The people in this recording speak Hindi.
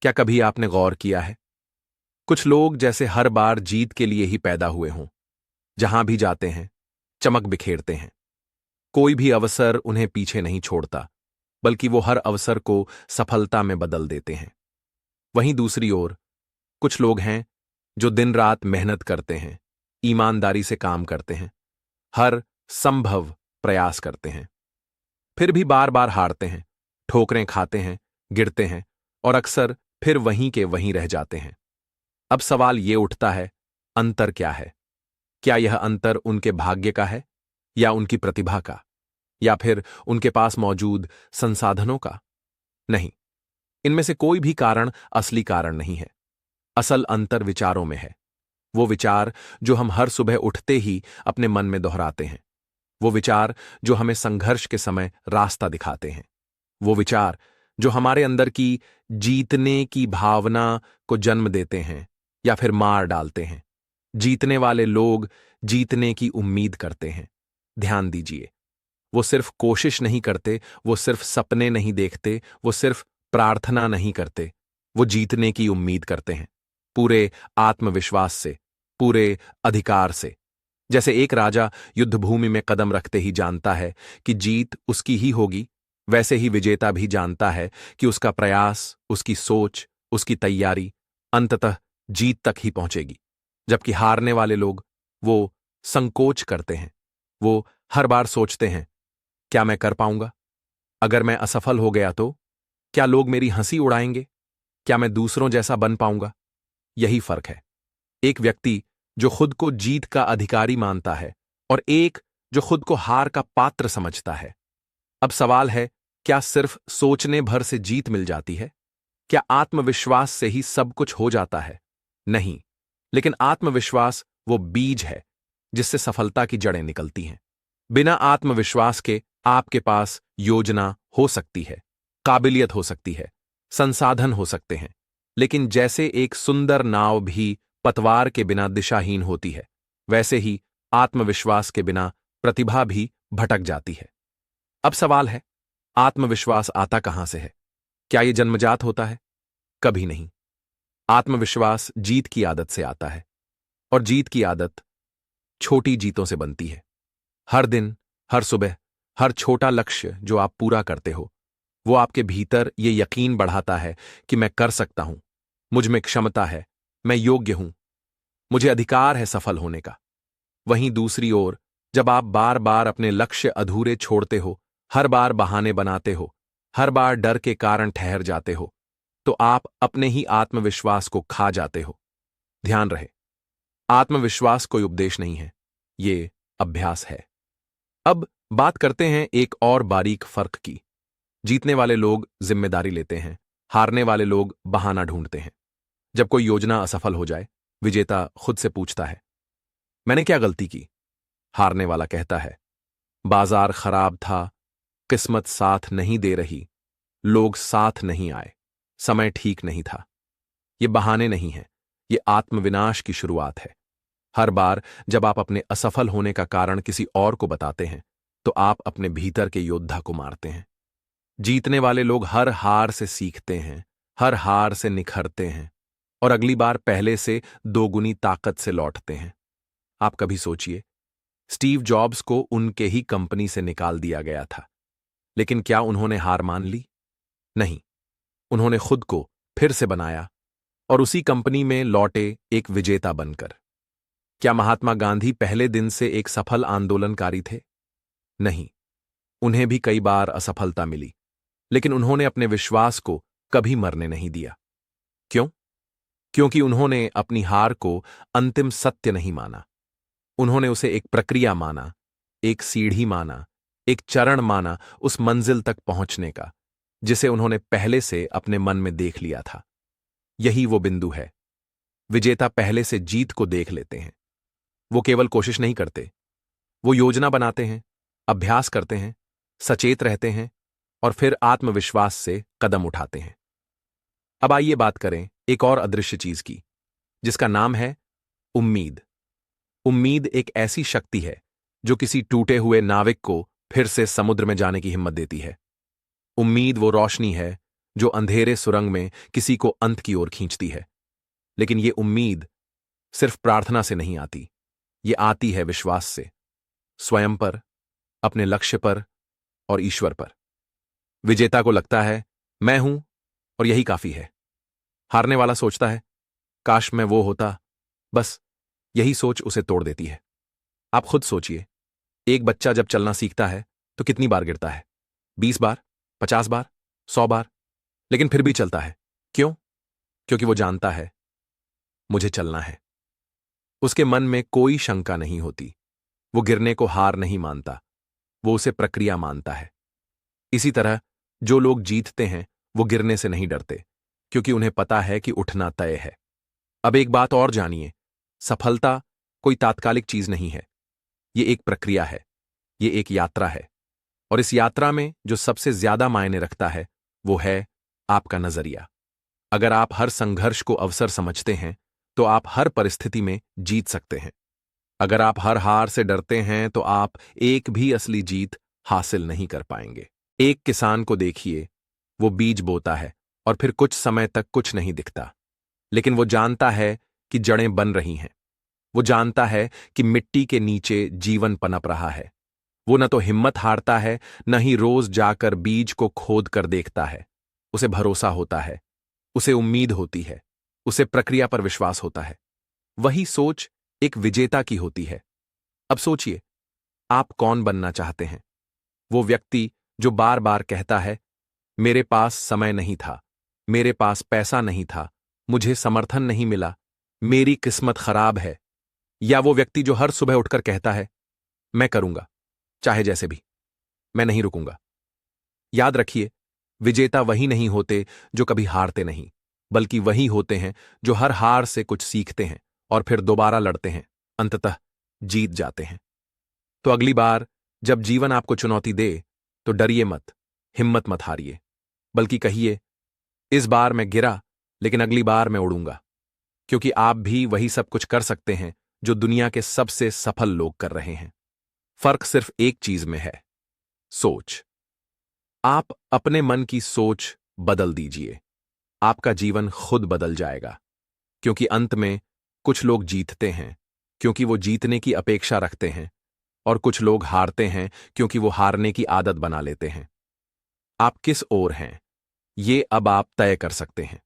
क्या कभी आपने गौर किया है? कुछ लोग जैसे हर बार जीत के लिए ही पैदा हुए हों। जहां भी जाते हैं, चमक बिखेरते हैं। कोई भी अवसर उन्हें पीछे नहीं छोड़ता, बल्कि वो हर अवसर को सफलता में बदल देते हैं। वहीं दूसरी ओर कुछ लोग हैं जो दिन रात मेहनत करते हैं, ईमानदारी से काम करते हैं, हर संभव प्रयास करते हैं, फिर भी बार बार हारते हैं, ठोकरें खाते हैं, गिरते हैं और अक्सर फिर वहीं के वहीं रह जाते हैं। अब सवाल ये उठता है, अंतर क्या है? क्या यह अंतर उनके भाग्य का है, या उनकी प्रतिभा का, या फिर उनके पास मौजूद संसाधनों का? नहीं, इनमें से कोई भी कारण असली कारण नहीं है। असल अंतर विचारों में है। वो विचार जो हम हर सुबह उठते ही अपने मन में दोहराते हैं। वो विचार जो हमें संघर्ष के समय रास्ता दिखाते हैं। वो विचार जो हमारे अंदर की जीतने की भावना को जन्म देते हैं या फिर मार डालते हैं। जीतने वाले लोग जीतने की उम्मीद करते हैं। ध्यान दीजिए, वो सिर्फ कोशिश नहीं करते, वो सिर्फ सपने नहीं देखते, वो सिर्फ प्रार्थना नहीं करते, वो जीतने की उम्मीद करते हैं, पूरे आत्मविश्वास से, पूरे अधिकार से। जैसे एक राजा युद्धभूमि में कदम रखते ही जानता है कि जीत उसकी ही होगी, वैसे ही विजेता भी जानता है कि उसका प्रयास, उसकी सोच, उसकी तैयारी अंततः जीत तक ही पहुंचेगी। जबकि हारने वाले लोग, वो संकोच करते हैं। वो हर बार सोचते हैं, क्या मैं कर पाऊंगा? अगर मैं असफल हो गया तो? क्या लोग मेरी हंसी उड़ाएंगे? क्या मैं दूसरों जैसा बन पाऊंगा? यही फर्क है। एक व्यक्ति जो खुद को जीत का अधिकारी मानता है और एक जो खुद को हार का पात्र समझता है। अब सवाल है, क्या सिर्फ सोचने भर से जीत मिल जाती है? क्या आत्मविश्वास से ही सब कुछ हो जाता है? नहीं, लेकिन आत्मविश्वास वो बीज है जिससे सफलता की जड़ें निकलती हैं। बिना आत्मविश्वास के आपके पास योजना हो सकती है, काबिलियत हो सकती है, संसाधन हो सकते हैं, लेकिन जैसे एक सुंदर नाव भी पतवार के बिना दिशाहीन होती है, वैसे ही आत्मविश्वास के बिना प्रतिभा भी भटक जाती है। अब सवाल है, आत्मविश्वास आता कहां से है? क्या यह जन्मजात होता है? कभी नहीं। आत्मविश्वास जीत की आदत से आता है, और जीत की आदत छोटी जीतों से बनती है। हर दिन, हर सुबह, हर छोटा लक्ष्य जो आप पूरा करते हो, वो आपके भीतर ये यकीन बढ़ाता है कि मैं कर सकता हूं, मुझ में क्षमता है, मैं योग्य हूं, मुझे अधिकार है सफल होने का। वहीं दूसरी ओर, जब आप बार बार अपने लक्ष्य अधूरे छोड़ते हो, हर बार बहाने बनाते हो, हर बार डर के कारण ठहर जाते हो, तो आप अपने ही आत्मविश्वास को खा जाते हो। ध्यान रहे, आत्मविश्वास कोई उपदेश नहीं है, ये अभ्यास है। अब बात करते हैं एक और बारीक फर्क की। जीतने वाले लोग जिम्मेदारी लेते हैं, हारने वाले लोग बहाना ढूंढते हैं। जब कोई योजना असफल हो जाए, विजेता खुद से पूछता है, मैंने क्या गलती की? हारने वाला कहता है, बाजार खराब था, किस्मत साथ नहीं दे रही, लोग साथ नहीं आए, समय ठीक नहीं था। ये बहाने नहीं हैं, ये आत्मविनाश की शुरुआत है। हर बार जब आप अपने असफल होने का कारण किसी और को बताते हैं, तो आप अपने भीतर के योद्धा को मारते हैं। जीतने वाले लोग हर हार से सीखते हैं, हर हार से निखरते हैं, और अगली बार पहले से दोगुनी ताकत से लौटते हैं। आप कभी सोचिए, स्टीव जॉब्स को उनके ही कंपनी से निकाल दिया गया था, लेकिन क्या उन्होंने हार मान ली? नहीं, उन्होंने खुद को फिर से बनाया और उसी कंपनी में लौटे एक विजेता बनकर। क्या महात्मा गांधी पहले दिन से एक सफल आंदोलनकारी थे? नहीं, उन्हें भी कई बार असफलता मिली, लेकिन उन्होंने अपने विश्वास को कभी मरने नहीं दिया। क्यों? क्योंकि उन्होंने अपनी हार को अंतिम सत्य नहीं माना। उन्होंने उसे एक प्रक्रिया माना, एक सीढ़ी माना, एक चरण माना उस मंजिल तक पहुंचने का, जिसे उन्होंने पहले से अपने मन में देख लिया था। यही वो बिंदु है। विजेता पहले से जीत को देख लेते हैं। वो केवल कोशिश नहीं करते, वो योजना बनाते हैं, अभ्यास करते हैं, सचेत रहते हैं और फिर आत्मविश्वास से कदम उठाते हैं। अब आइए बात करें एक और अदृश्य चीज की, जिसका नाम है उम्मीद। उम्मीद एक ऐसी शक्ति है जो किसी टूटे हुए नाविक को फिर से समुद्र में जाने की हिम्मत देती है। उम्मीद वो रोशनी है जो अंधेरे सुरंग में किसी को अंत की ओर खींचती है। लेकिन ये उम्मीद सिर्फ प्रार्थना से नहीं आती, ये आती है विश्वास से, स्वयं पर, अपने लक्ष्य पर और ईश्वर पर। विजेता को लगता है मैं हूं और यही काफी है। हारने वाला सोचता है काश मैं वो होता। बस यही सोच उसे तोड़ देती है। आप खुद सोचिए, एक बच्चा जब चलना सीखता है तो कितनी बार गिरता है? 20 बार, 50 बार, 100 बार, लेकिन फिर भी चलता है। क्यों? क्योंकि वो जानता है मुझे चलना है। उसके मन में कोई शंका नहीं होती। वो गिरने को हार नहीं मानता, वो उसे प्रक्रिया मानता है। इसी तरह जो लोग जीतते हैं वो गिरने से नहीं डरते, क्योंकि उन्हें पता है कि उठना तय है। अब एक बात और जानिए, सफलता कोई तात्कालिक चीज नहीं है। ये एक प्रक्रिया है, ये एक यात्रा है। और इस यात्रा में जो सबसे ज्यादा मायने रखता है वो है आपका नजरिया। अगर आप हर संघर्ष को अवसर समझते हैं तो आप हर परिस्थिति में जीत सकते हैं। अगर आप हर हार से डरते हैं तो आप एक भी असली जीत हासिल नहीं कर पाएंगे। एक किसान को देखिए, वो बीज बोता है और फिर कुछ समय तक कुछ नहीं दिखता, लेकिन वो जानता है कि जड़ें बन रही हैं। वो जानता है कि मिट्टी के नीचे जीवन पनप रहा है। वो न तो हिम्मत हारता है, न ही रोज जाकर बीज को खोद कर देखता है। उसे भरोसा होता है, उसे उम्मीद होती है, उसे प्रक्रिया पर विश्वास होता है। वही सोच एक विजेता की होती है। अब सोचिए, आप कौन बनना चाहते हैं? वो व्यक्ति जो बार बार कहता है मेरे पास समय नहीं था, मेरे पास पैसा नहीं था, मुझे समर्थन नहीं मिला, मेरी किस्मत खराब है। या वो व्यक्ति जो हर सुबह उठकर कहता है मैं करूंगा, चाहे जैसे भी, मैं नहीं रुकूंगा। याद रखिए, विजेता वही नहीं होते जो कभी हारते नहीं, बल्कि वही होते हैं जो हर हार से कुछ सीखते हैं और फिर दोबारा लड़ते हैं, अंततः जीत जाते हैं। तो अगली बार जब जीवन आपको चुनौती दे तो डरिए मत, हिम्मत मत हारिए, बल्कि कहिए इस बार मैं गिरा, लेकिन अगली बार मैं उड़ूंगा। क्योंकि आप भी वही सब कुछ कर सकते हैं जो दुनिया के सबसे सफल लोग कर रहे हैं। फर्क सिर्फ एक चीज में है, सोच। आप अपने मन की सोच बदल दीजिए, आपका जीवन खुद बदल जाएगा। क्योंकि अंत में कुछ लोग जीतते हैं क्योंकि वो जीतने की अपेक्षा रखते हैं, और कुछ लोग हारते हैं क्योंकि वो हारने की आदत बना लेते हैं। आप किस ओर हैं, ये अब आप तय कर सकते हैं।